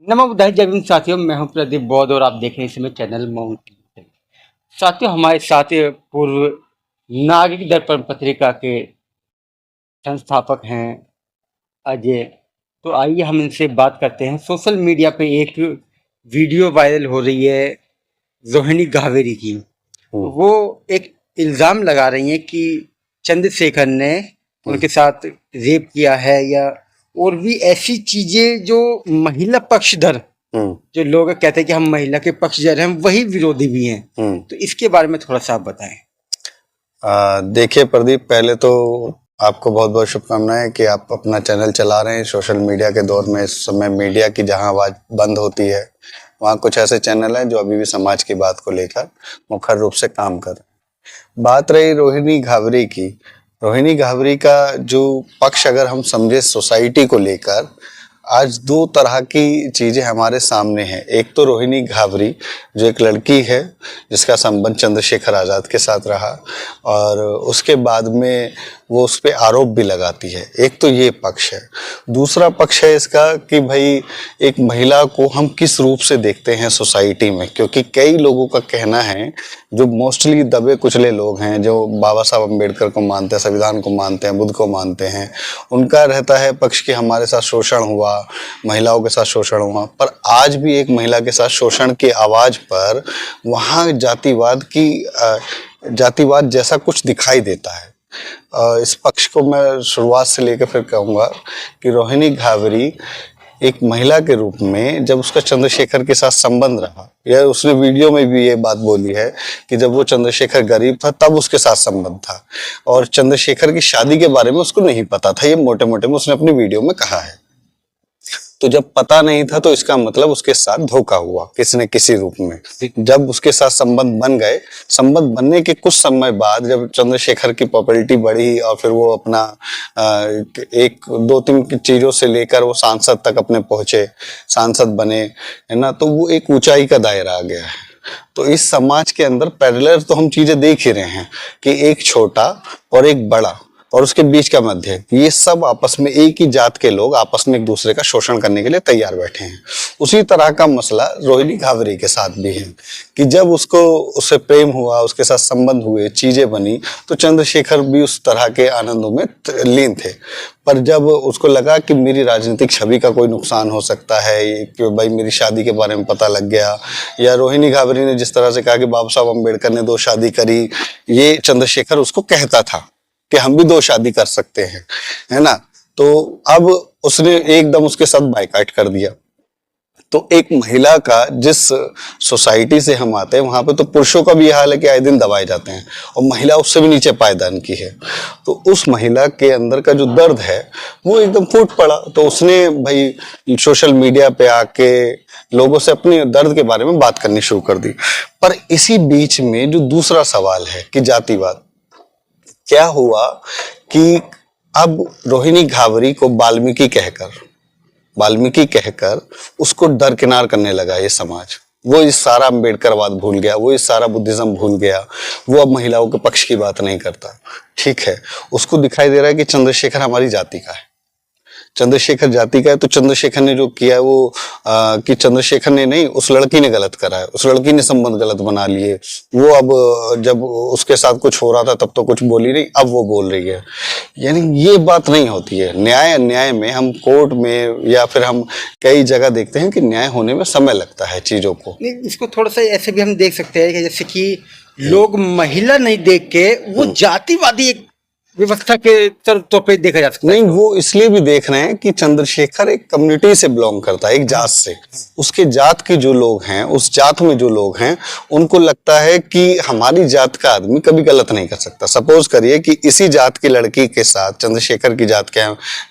नमो बुद्धाय जय भीम साथियों, मैं हूं प्रदीप बौद्ध और आप देख रहे हैं इस समय चैनल माउंट। साथियों, हमारे साथ पूर्व नागरिक दर्पण पत्रिका के संस्थापक हैं अजय। तो आइए हम इनसे बात करते हैं। सोशल मीडिया पे एक वीडियो वायरल हो रही है रोहिणी घावेरी की। वो एक इल्ज़ाम लगा रही हैं कि चंद्रशेखर ने उनके साथ रेप किया है, या और भी ऐसी चीजें जो महिला पक्षधर जो लोग कहते हैं कि हम महिला के पक्षधर हैं, वही विरोधी भी हैं। तो इसके बारे में थोड़ा सा आप बताएं। देखिए प्रदीप, पहले तो आपको बहुत बहुत शुभकामनाएं कि आप अपना चैनल चला रहे हैं। सोशल मीडिया के दौर में इस समय मीडिया की जहां आवाज बंद होती है, वहां कुछ ऐसे चैनल हैं जो अभी भी समाज की बात को लेकर मुखर रूप से काम कर रहे हैं। बात रही रोहिणी घावरी की। रोहिणी घावरी का जो पक्ष अगर हम समझे सोसाइटी को लेकर, आज दो तरह की चीजें हमारे सामने हैं। एक तो रोहिणी घावरी जो एक लड़की है जिसका संबंध चंद्रशेखर आजाद के साथ रहा, और उसके बाद में वो उस पर आरोप भी लगाती है। एक तो ये पक्ष है। दूसरा पक्ष है इसका कि भाई एक महिला को हम किस रूप से देखते हैं सोसाइटी में, क्योंकि कई लोगों का कहना है, जो मोस्टली दबे कुचले लोग हैं, जो बाबा साहब अम्बेडकर को मानते हैं, संविधान को मानते हैं, बुद्ध को मानते हैं, उनका रहता है पक्ष कि हमारे साथ शोषण हुआ, महिलाओं के साथ शोषण हुआ। पर आज भी एक महिला के साथ शोषण की आवाज पर वहाँ जातिवाद जैसा कुछ दिखाई देता है। इस पक्ष को मैं शुरुआत से लेकर फिर कहूँगा कि रोहिणी घावरी एक महिला के रूप में जब उसका चंद्रशेखर के साथ संबंध रहा, या उसने वीडियो में भी ये बात बोली है कि जब वो चंद्रशेखर गरीब था तब उसके साथ संबंध था, और चंद्रशेखर की शादी के बारे में उसको नहीं पता था। ये मोटे मोटे में उसने अपनी वीडियो में कहा है। तो जब पता नहीं था तो इसका मतलब उसके साथ धोखा हुआ किसी न किसी रूप में। जब उसके साथ संबंध बन गए, संबंध बनने के कुछ समय बाद जब चंद्रशेखर की पॉपुलैरिटी बढ़ी और फिर वो अपना एक दो तीन चीजों से लेकर वो सांसद तक अपने पहुंचे, सांसद बने, है ना, तो वो एक ऊंचाई का दायरा आ गया है। तो इस समाज के अंदर पैरेलल तो हम चीजें देख ही रहे हैं कि एक छोटा और एक बड़ा और उसके बीच का मध्य, ये सब आपस में एक ही जात के लोग आपस में एक दूसरे का शोषण करने के लिए तैयार बैठे हैं। उसी तरह का मसला रोहिणी घावरी के साथ भी है कि जब उससे प्रेम हुआ, उसके साथ संबंध हुए, चीजें बनी, तो चंद्रशेखर भी उस तरह के आनंदों में लीन थे। पर जब उसको लगा कि मेरी राजनीतिक छवि का कोई नुकसान हो सकता है, कि भाई मेरी शादी के बारे में पता लग गया, या रोहिणी घावरी ने जिस तरह से कहा कि बाबा साहब अम्बेडकर ने 2 शादी करी, ये चंद्रशेखर उसको कहता था कि हम भी 2 शादी कर सकते हैं, है ना। तो अब उसने एकदम उसके साथ बायकॉट कर दिया। तो एक महिला का जिस सोसाइटी से हम आते हैं, वहां पे तो पुरुषों का भी हाल है कि आए दिन दबाए जाते हैं, और महिला उससे भी नीचे पायदान की है। तो उस महिला के अंदर का जो दर्द है वो एकदम फूट पड़ा। तो उसने भाई सोशल मीडिया पे आके लोगों से अपने दर्द के बारे में बात करनी शुरू कर दी। पर इसी बीच में जो दूसरा सवाल है कि जातिवाद, क्या हुआ कि अब रोहिणी घावरी को वाल्मीकि कहकर उसको दरकिनार करने लगा ये समाज। वो इस सारा अम्बेडकरवाद भूल गया, वो इस सारा बुद्धिज्म भूल गया, वो अब महिलाओं के पक्ष की बात नहीं करता। ठीक है, उसको दिखाई दे रहा है कि चंद्रशेखर हमारी जाति का है, चंद्रशेखर जाति का है, तो चंद्रशेखर ने जो किया है वो कि चंद्रशेखर ने नहीं, उस लड़की ने गलत करा है, उस लड़की ने संबंध गलत बना लिए। वो अब जब उसके साथ कुछ हो रहा था तब तो कुछ बोली नहीं, अब वो बोल रही है। यानी ये बात नहीं होती है। न्याय में हम कोर्ट में या फिर हम कई जगह देखते हैं कि न्याय होने में समय लगता है चीजों को। नहीं, इसको थोड़ा सा ऐसे भी हम देख सकते हैं कि जैसे कि लोग महिला नहीं देख के वो जातिवादी एक व्यवस्था के तौर पे देखा जा सकता है। नहीं, वो इसलिए भी देख रहे हैं कि चंद्रशेखर एक कम्युनिटी से बिलोंग करता है, एक जात से। उसके जात के जो लोग हैं, उस जात में जो लोग हैं, उनको लगता है कि हमारी जात का आदमी कभी गलत नहीं कर सकता। सपोज करिए कि इसी जात की लड़की के साथ, चंद्रशेखर की जात के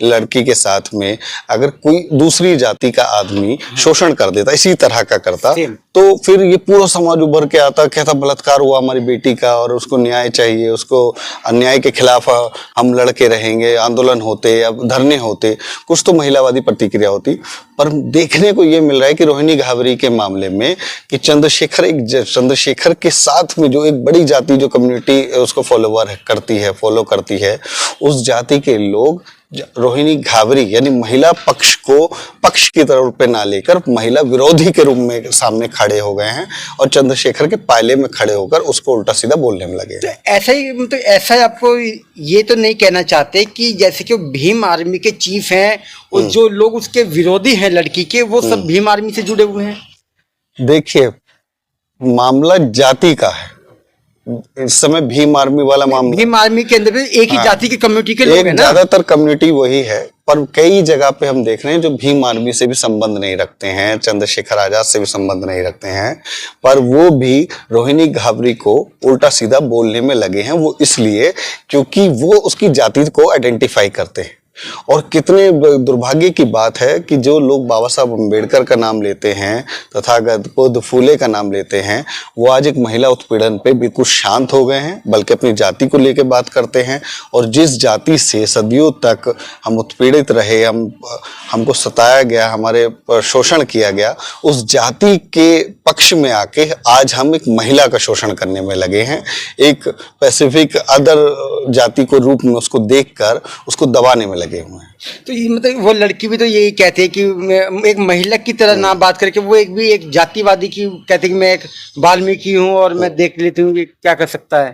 लड़की के साथ में अगर कोई दूसरी जाति का आदमी शोषण कर देता, इसी तरह का करता, तो फिर ये पूरा समाज उभर के आता, कहता बलात्कार हुआ हमारी बेटी का और उसको न्याय चाहिए, उसको अन्याय के खिलाफ हम लड़के रहेंगे, आंदोलन होते, अब धरने होते, कुछ तो महिलावादी प्रतिक्रिया होती। पर देखने को ये मिल रहा है कि रोहिणी घावरी के मामले में कि चंद्रशेखर के साथ में जो एक बड़ी जाति, जो कम्युनिटी उसको फॉलो करती है, उस जाति के लोग रोहिणी घावरी यानी महिला पक्ष को पक्ष की तरफ पे ना लेकर महिला विरोधी के रूप में सामने खड़े हो गए हैं और चंद्रशेखर के पाले में खड़े होकर उसको उल्टा सीधा बोलने में लगे। तो ऐसा ही, मतलब ऐसा आपको ये तो नहीं कहना चाहते कि जैसे कि वो भीम आर्मी के चीफ हैं और जो लोग उसके विरोधी हैं लड़की के, वो सब भीम आर्मी से जुड़े हुए हैं? देखिए, मामला जाति का है इस समय। भीम आर्मी वाला मामला, भीम आर्मी के अंदर भी एक ही जाति की कम्युनिटी के लोग हैं ना? ज्यादातर कम्युनिटी वही है, पर कई जगह पे हम देख रहे हैं जो भीम आर्मी से भी संबंध नहीं रखते हैं, चंद्रशेखर आजाद से भी संबंध नहीं रखते हैं, पर वो भी रोहिणी घावरी को उल्टा सीधा बोलने में लगे हैं। वो इसलिए क्योंकि वो उसकी जाति को आइडेंटिफाई करते हैं। और कितने दुर्भाग्य की बात है कि जो लोग बाबा साहब अम्बेडकर का नाम लेते हैं, तथागत बुद्ध फूले का नाम लेते हैं, वो आज एक महिला उत्पीड़न पे बिल्कुल शांत हो गए हैं, बल्कि अपनी जाति को लेकर बात करते हैं। और जिस जाति से सदियों तक हम उत्पीड़ित रहे, हमको सताया गया, हमारे पर शोषण किया गया, उस जाति के पक्ष में आके आज हम एक महिला का शोषण करने में लगे हैं। एक पैसिफिक अदर जाति को रूप में उसको देखकर उसको दबाने में लगे हुए हैं। तो ये मतलब वो लड़की भी तो यही कहते हैं कि मैं एक महिला की तरह ना बात करके वो एक जातिवादी की कहते हैं कि मैं एक वाल्मीकि हूँ और मैं देख लेती हूँ कि क्या कर सकता है।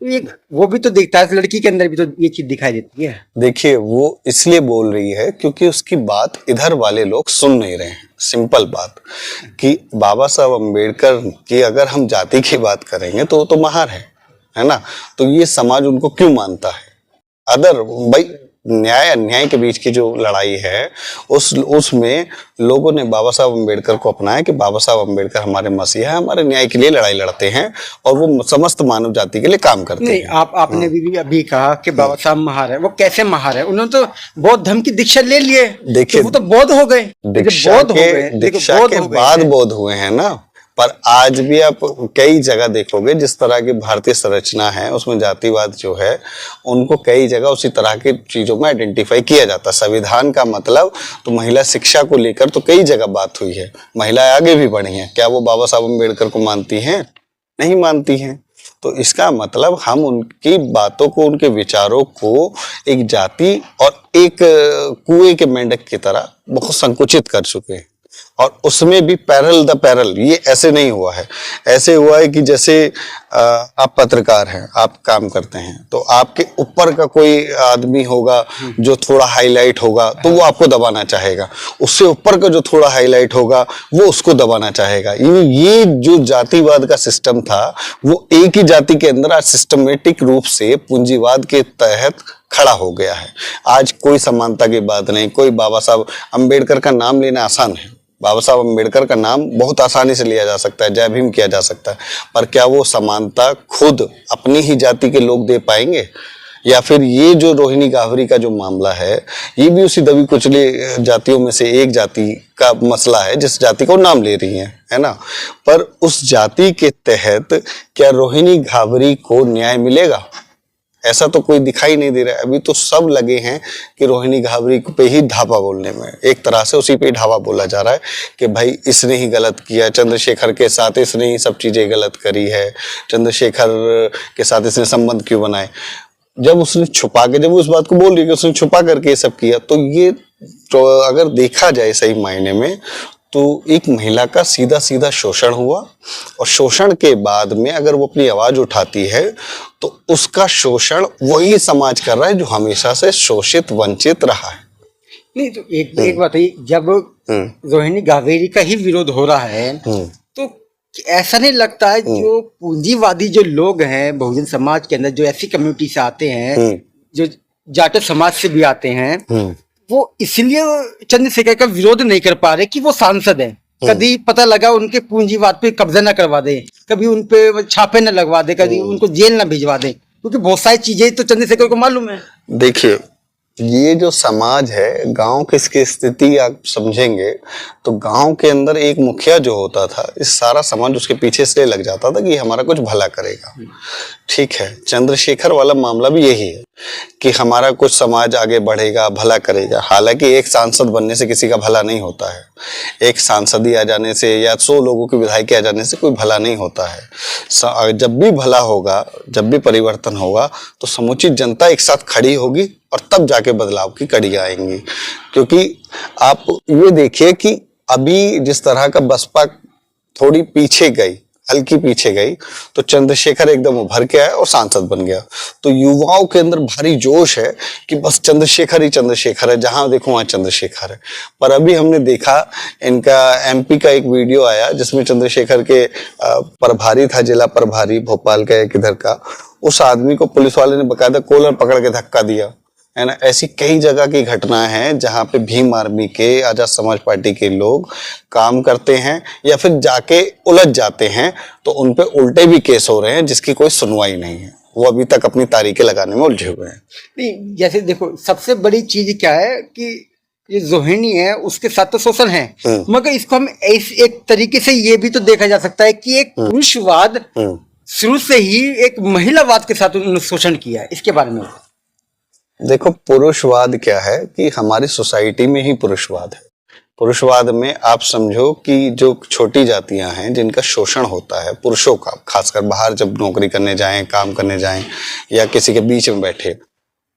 तो एक वो भी तो दिखता है, लड़की के अंदर भी तो ये चीज दिखाई देती है। देखिए, वो इसलिए बोल रही है क्योंकि उसकी बात इधर वाले लोग सुन नहीं रहे हैं। सिंपल बात कि बाबा साहब अम्बेडकर की अगर हम जाति की बात करेंगे तो महार है ना? तो ये समाज उनको क्यों मानता है? अदर भाई, न्याय अन्याय के बीच की जो लड़ाई है उसमें लोगों ने बाबा साहब अम्बेडकर को अपनाया कि बाबा साहब अम्बेडकर हमारे मसीहा है, हमारे न्याय के लिए लड़ाई लड़ते हैं और वो समस्त मानव जाति के लिए काम करते हैं। आपने भी अभी कहा कि बाबा साहब महार है। वो कैसे महार है? उन्होंने तो बौद्ध धर्म की दीक्षा ले लिए। देखिए, तो वो तो बौद्ध हो गए, दीक्षा के बाद बौद्ध हुए हैं ना। पर आज भी आप कई जगह देखोगे जिस तरह की भारतीय संरचना है उसमें जातिवाद जो है उनको कई जगह उसी तरह की चीजों में आइडेंटिफाई किया जाता है। संविधान का मतलब तो महिला शिक्षा को लेकर तो कई जगह बात हुई है, महिलाएं आगे भी बढ़ी हैं। क्या वो बाबा साहब अम्बेडकर को मानती हैं? नहीं मानती हैं। तो इसका मतलब हम उनकी बातों को, उनके विचारों को एक जाति और एक कुएं के मेंढक की तरह बहुत संकुचित कर चुके हैं। और उसमें भी पैरल द पैरल, ये ऐसे नहीं हुआ है। ऐसे हुआ है कि जैसे आप पत्रकार हैं, आप काम करते हैं, तो आपके ऊपर का कोई आदमी होगा जो थोड़ा हाईलाइट होगा तो वो आपको दबाना चाहेगा, उससे ऊपर का जो थोड़ा हाईलाइट होगा वो उसको दबाना चाहेगा। ये जो जातिवाद का सिस्टम था वो एक ही जाति के अंदर आज सिस्टमेटिक रूप से पूंजीवाद के तहत खड़ा हो गया है। आज कोई समानता की बात नहीं। कोई बाबा साहब अम्बेडकर का नाम लेना आसान है, बाबा साहब अम्बेडकर का नाम बहुत आसानी से लिया जा सकता है, जय भीम किया जा सकता है, पर क्या वो समानता खुद अपनी ही जाति के लोग दे पाएंगे? या फिर ये जो रोहिणी घावरी का जो मामला है ये भी उसी दबी कुचली जातियों में से एक जाति का मसला है जिस जाति को नाम ले रही है ना? पर उस जाति के तहत क्या रोहिणी घावरी को न्याय मिलेगा? ऐसा तो कोई दिखाई नहीं दे रहा है। अभी तो सब लगे हैं कि रोहिणी घावरी पे ही धावा बोलने में, एक तरह से उसी पे ही धावा बोला जा रहा है कि भाई इसने ही गलत किया, चंद्रशेखर के साथ इसने ही सब चीजें गलत करी है, चंद्रशेखर के साथ इसने संबंध क्यों बनाए। जब उसने छुपा के, जब उस बात को बोल रही है कि उसने छुपा करके ये सब किया, तो ये तो अगर देखा जाए सही मायने में तो एक महिला का सीधा सीधा शोषण हुआ। और शोषण के बाद में अगर वो अपनी आवाज उठाती है तो उसका शोषण वही समाज कर रहा है जो हमेशा से शोषित वंचित रहा है। नहीं तो एक बात है, जब रोहिणी घावरी का ही विरोध हो रहा है तो ऐसा नहीं लगता है जो पूंजीवादी जो लोग हैं बहुजन समाज के अंदर, जो ऐसी कम्युनिटी से आते हैं, जो जाट समाज से भी आते हैं, वो इसलिए चंद्रशेखर का विरोध नहीं कर पा रहे कि वो सांसद है? कभी पता लगा उनके पूंजीवाद पे कब्जा ना करवा दे, कभी उन पे छापे न लगवा दे, कभी उनको जेल ना भिजवा दे, क्योंकि बहुत सारी चीजें तो चंद्रशेखर को मालूम है। देखिए, ये जो समाज है, गांव की इसकी स्थिति आप समझेंगे तो गांव के अंदर एक मुखिया जो होता था, इस सारा समाज उसके पीछे इसलिए लग जाता था कि हमारा कुछ भला करेगा। ठीक है, चंद्रशेखर वाला मामला भी यही है। कि हमारा कुछ समाज आगे बढ़ेगा, भला करेगा। हालांकि एक सांसद बनने से किसी का भला नहीं होता है, एक सांसदी आ जाने से या 100 लोगों की विधायकी आ जाने से कोई भला नहीं होता है। जब भी भला होगा, जब भी परिवर्तन होगा, तो समुचित जनता एक साथ खड़ी होगी और तब जाके बदलाव की कड़ी आएंगी। क्योंकि आप ये देखिए कि अभी जिस तरह का बसपा थोड़ी पीछे गई, हल्की पीछे गई, तो चंद्रशेखर एकदम उभर के आया और सांसद बन गया। तो युवाओं के अंदर भारी जोश है कि बस चंद्रशेखर ही चंद्रशेखर है, जहां देखो वहां चंद्रशेखर है। पर अभी हमने देखा इनका एमपी का एक वीडियो आया जिसमें चंद्रशेखर के प्रभारी था, जिला प्रभारी भोपाल का एक इधर का, उस आदमी को पुलिस वाले ने बकायदा कॉलर पकड़ के धक्का दिया, है ना। ऐसी कई जगह की घटनाएं हैं जहां पे भीम आर्मी के, आजाद समाज पार्टी के लोग काम करते हैं या फिर जाके उलझ जाते हैं, तो उन पे उल्टे भी केस हो रहे हैं जिसकी कोई सुनवाई नहीं है। वो अभी तक अपनी तारीखें लगाने में उलझे हुए हैं। नहीं, जैसे देखो सबसे बड़ी चीज क्या है कि ये जोहिनी है, उसके साथ तो शोषण है, मगर इसको हम एक तरीके से ये भी तो देखा जा सकता है कि एक पुरुषवाद शुरू से ही एक महिलावाद के साथ उन्होंने शोषण किया है। इसके बारे में देखो, पुरुषवाद क्या है कि हमारी सोसाइटी में ही पुरुषवाद है। पुरुषवाद में आप समझो कि जो छोटी जातियां हैं जिनका शोषण होता है पुरुषों का, खासकर बाहर जब नौकरी करने जाएं, काम करने जाएं या किसी के बीच में बैठे,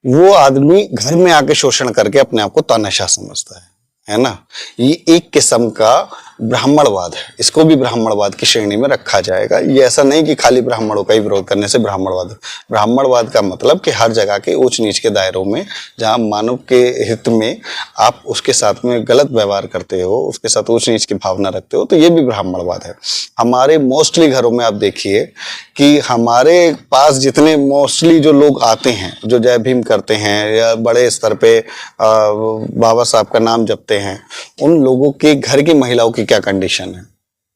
वो आदमी घर में आके शोषण करके अपने आप को तानाशाह समझता है ना। ये एक किस्म का ब्राह्मणवाद है, इसको भी ब्राह्मणवाद की श्रेणी में रखा जाएगा। ये ऐसा नहीं कि खाली ब्राह्मणों का ही विरोध करने से ब्राह्मणवाद। ब्राह्मणवाद का मतलब कि हर जगह के ऊंच नीच के दायरों में जहां मानव के हित में आप उसके साथ में गलत व्यवहार करते हो, उसके साथ ऊंच नीच की भावना रखते हो, तो ये भी ब्राह्मणवाद है। हमारे मोस्टली घरों में आप देखिए कि हमारे पास जितने मोस्टली जो लोग आते हैं, जो जय भीम करते हैं या बड़े स्तर पे बाबा साहब का नाम जपते हैं, उन लोगों के घर की महिलाओं की क्या कंडीशन है,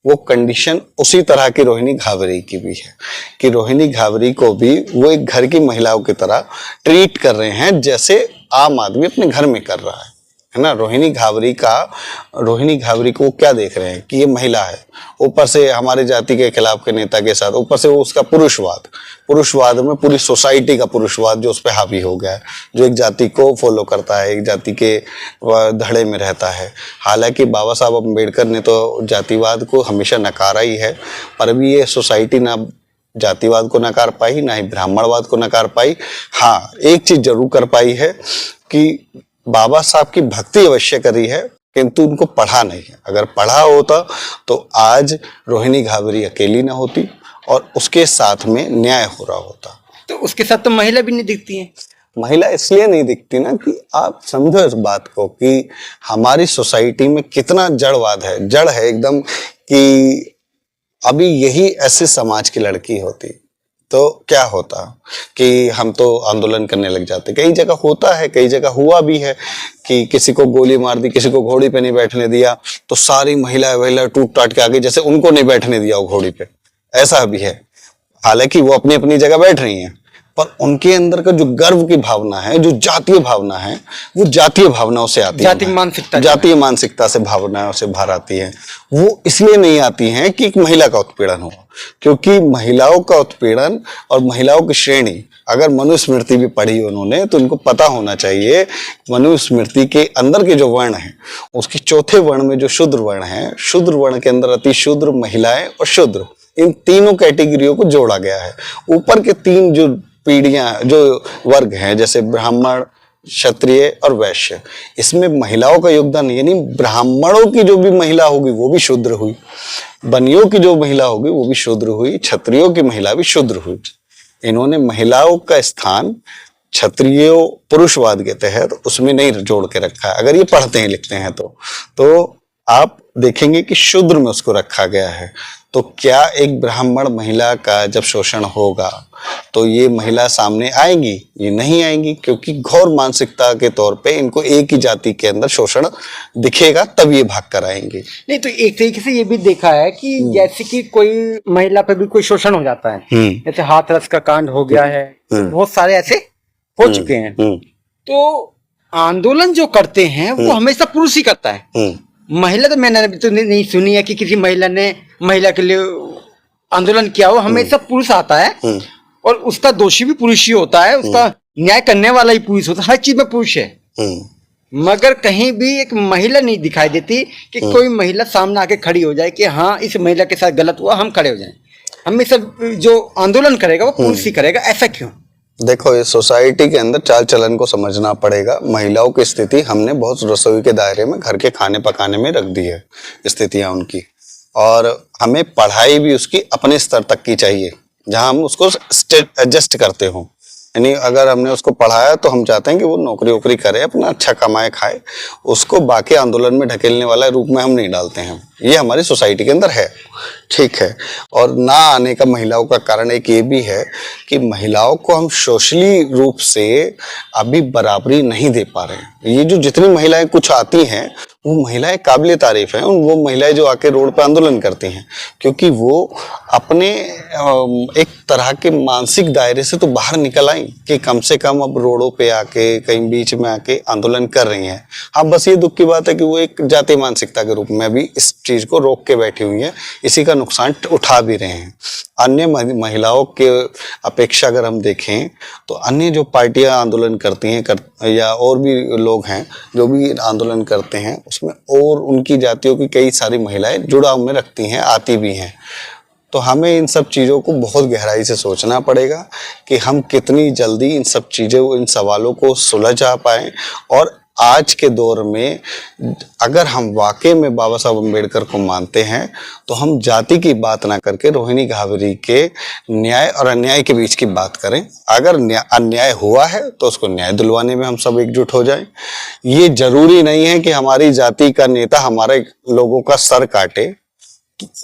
वो कंडीशन उसी तरह की रोहिणी घावरी की भी है कि रोहिणी घावरी को भी वो एक घर की महिलाओं की तरह ट्रीट कर रहे हैं जैसे आम आदमी अपने घर में कर रहा है ना। रोहिणी घावरी को क्या देख रहे हैं कि ये महिला है, ऊपर से हमारे जाति के खिलाफ के नेता के साथ, ऊपर से वो उसका पुरुषवाद में पूरी सोसाइटी का पुरुषवाद जो उस पर हावी हो गया है, जो एक जाति को फॉलो करता है, एक जाति के धड़े में रहता है। हालांकि बाबा साहब अम्बेडकर ने तो जातिवाद को हमेशा नकारा ही है, पर अभी ये सोसाइटी ना जातिवाद को नकार पाई, ना ही ब्राह्मणवाद को नकार पाई। हाँ, एक चीज जरूर कर पाई है कि बाबा साहब की भक्ति अवश्य करी है, किंतु उनको पढ़ा नहीं है। अगर पढ़ा होता तो आज रोहिणी घावरी अकेली ना होती और उसके साथ में न्याय हो रहा होता। तो उसके साथ तो महिला भी नहीं दिखती है। महिला इसलिए नहीं दिखती ना कि आप समझो इस बात को कि हमारी सोसाइटी में कितना जड़वाद है, जड़ है एकदम, कि अभी यही ऐसे समाज की लड़की होती तो क्या होता कि हम तो आंदोलन करने लग जाते। कई जगह होता है, कई जगह हुआ भी है कि किसी को गोली मार दी, किसी को घोड़ी पे नहीं बैठने दिया, तो सारी महिला टूट टाट के आ गई जैसे उनको नहीं बैठने दिया वो घोड़ी पे। ऐसा भी है, हालांकि वो अपनी अपनी जगह बैठ रही हैं, पर उनके अंदर का जो गर्व की भावना है, जो जातीय भावना है, वो जातीय भावनाओं से आती है, जातीय मानसिकता से भावनाओं से बाहर आती है। वो इसलिए नहीं आती हैं कि एक महिला का उत्पीड़न हो, क्योंकि महिलाओं का उत्पीड़न और महिलाओं की श्रेणी, अगर मनुस्मृति भी पढ़ी उन्होंने तो उनको पता होना चाहिए मनुस्मृति के अंदर के जो वर्ण है, उसके चौथे वर्ण में जो शूद्र वर्ण है, शूद्र वर्ण के अंदर अति शूद्र, महिलाएं और शूद्र, इन तीनों कैटेगरियों को जोड़ा गया है। ऊपर के तीन जो पीढ़ियां, जो वर्ग हैं, जैसे ब्राह्मण, क्षत्रिय और वैश्य, इसमें महिलाओं का योगदान, यानी ब्राह्मणों की जो भी महिला होगी वो भी शूद्र हुई, बनियों की जो महिला होगी वो भी शूद्र हुई, क्षत्रियों की महिला भी शूद्र हुई। इन्होंने महिलाओं का स्थान क्षत्रियों पुरुषवाद के तहत उसमें नहीं जोड़ के रखा है। अगर ये पढ़ते हैं लिखते हैं तो आप देखेंगे कि शूद्र में उसको रखा गया है। तो क्या एक ब्राह्मण महिला का जब शोषण होगा तो ये महिला सामने आएंगी? ये नहीं आएंगी, क्योंकि घोर मानसिकता के तौर पे इनको एक ही जाति के अंदर शोषण दिखेगा, तब ये भाग कर आएंगे। नहीं, तो एक तरीके से ये भी देखा है कि जैसे कि कोई महिला पे भी कोई शोषण हो जाता है, जैसे हाथरस का कांड हो गया है, बहुत सारे ऐसे हो चुके हैं, तो आंदोलन जो करते हैं वो हमेशा पुरुष ही करता है। महिला तो मैंने तो नहीं सुनी है कि किसी महिला ने महिला के लिए आंदोलन किया हो। हमेशा पुरुष आता है और उसका दोषी भी पुरुष ही होता है, उसका न्याय करने वाला ही पुरुष होता है, हर चीज में पुरुष है, मगर कहीं भी एक महिला नहीं दिखाई देती कि कोई महिला सामने आके खड़ी हो जाए कि हाँ इस महिला के साथ गलत हुआ, हम खड़े हो जाएं। हमेशा जो आंदोलन करेगा वो पुरुष ही करेगा, ऐसा क्यों? देखो, ये सोसाइटी के अंदर चाल चलन को समझना पड़ेगा। महिलाओं की स्थिति हमने बहुत रसोई के दायरे में, घर के खाने पकाने में रख दी है स्थितियां उनकी, और हमें पढ़ाई भी उसकी अपने स्तर तक की चाहिए जहां हम उसको एडजस्ट करते हो। यानी अगर हमने उसको पढ़ाया तो हम चाहते हैं कि वो नौकरी वोकरी करे, अपना अच्छा कमाए खाए, उसको बाकी आंदोलन में ढकेलने वाला रूप में हम नहीं डालते हैं। ये हमारी सोसाइटी के अंदर है, ठीक है। और ना आने का महिलाओं का कारण एक ये भी है कि महिलाओं को हम सोशली रूप से अभी बराबरी नहीं दे पा रहे हैं। ये जो जितनी महिलाएं कुछ आती हैं वो महिलाएं काबिले तारीफ हैं, वो महिलाएं जो आके रोड पे आंदोलन करती हैं, क्योंकि वो अपने एक तरह के मानसिक दायरे से तो बाहर निकल आई कि कम से कम अब रोडों पे आके कहीं बीच में आके आंदोलन कर रही हैं। हाँ, बस ये दुख की बात है कि वो एक जातीय मानसिकता के रूप में अभी इस चीज को रोक के बैठी हुई है, इसी का नुकसान उठा भी रहे हैं। अन्य महिलाओं के अपेक्षा अगर हम देखें तो अन्य जो पार्टियां आंदोलन करती हैं या और भी लोग हैं जो भी आंदोलन करते हैं, उसमें और उनकी जातियों की कई सारी महिलाएं जुड़ाव में रखती हैं, आती भी हैं। तो हमें इन सब चीज़ों को बहुत गहराई से सोचना पड़ेगा कि हम कितनी जल्दी इन सब चीज़ों, इन सवालों को सुलझा पाएं। और आज के दौर में अगर हम वाकई में बाबा साहब अम्बेडकर को मानते हैं तो हम जाति की बात ना करके रोहिणी घावरी के न्याय और अन्याय के बीच की बात करें। अगर अन्याय हुआ है तो उसको न्याय दिलवाने में हम सब एकजुट हो जाएं। ये जरूरी नहीं है कि हमारी जाति का नेता हमारे लोगों का सर काटे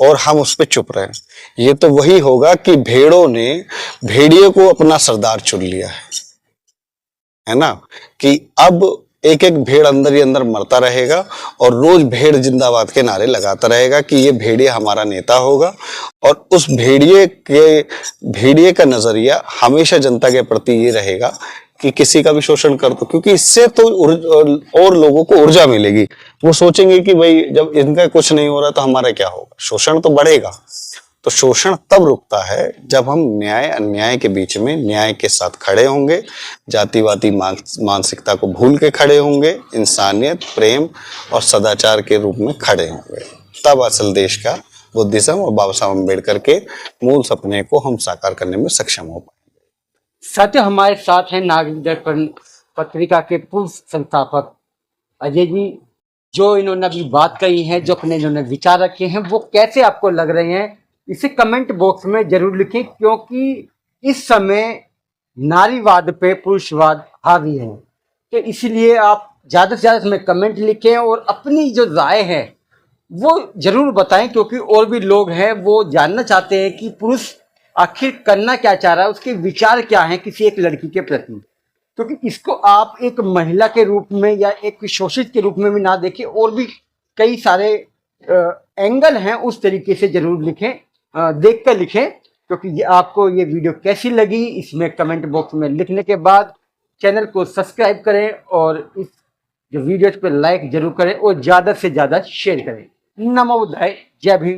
और हम उस पर चुप रहे। ये तो वही होगा कि भेड़ों ने भेड़िए को अपना सरदार चुन लिया है ना, कि अब एक एक भेड़ अंदर ही अंदर मरता रहेगा और रोज भेड़ जिंदाबाद के नारे लगाता रहेगा कि ये भेड़िया हमारा नेता होगा। और उस भेड़िए का नजरिया हमेशा जनता के प्रति ये रहेगा कि किसी का भी शोषण कर दो, क्योंकि इससे तो और लोगों को ऊर्जा मिलेगी। वो सोचेंगे कि भाई जब इनका कुछ नहीं हो रहा तो हमारा क्या होगा, शोषण तो बढ़ेगा। तो शोषण तब रुकता है जब हम न्याय अन्याय के बीच में न्याय के साथ खड़े होंगे, जातिवादी मानसिकता को भूल के खड़े होंगे, इंसानियत, प्रेम और सदाचार के रूप में खड़े होंगे। तब असल देश का बुद्धिज्म और बाबा साहब अम्बेडकर के मूल सपने को हम साकार करने में सक्षम हो पाएंगे। साथियों, हमारे साथ हैं नागरिक दर्पण पत्रिका के पूर्व संस्थापक अजय जी, जो इन्होंने अभी बात कही है, जो अपने इन्होंने विचार रखे हैं, वो कैसे आपको लग रहे हैं इसे कमेंट बॉक्स में जरूर लिखें, क्योंकि इस समय नारीवाद पे पुरुषवाद हावी है। तो इसलिए आप ज़्यादा से ज़्यादा इसमें कमेंट लिखें और अपनी जो राय है वो जरूर बताएं, क्योंकि और भी लोग हैं वो जानना चाहते हैं कि पुरुष आखिर करना क्या चाह रहा है, उसके विचार क्या हैं किसी एक लड़की के प्रति। क्योंकि इसको आप एक महिला के रूप में या एक शोषित के रूप में भी ना देखें, और भी कई सारे एंगल हैं, उस तरीके से जरूर लिखें, देख कर लिखें। क्योंकि ये आपको ये वीडियो कैसी लगी इसमें कमेंट बॉक्स में लिखने के बाद चैनल को सब्सक्राइब करें और इस जो वीडियो पे लाइक जरूर करें और ज़्यादा से ज़्यादा शेयर करें। नमो बुद्धाय, जय भीम।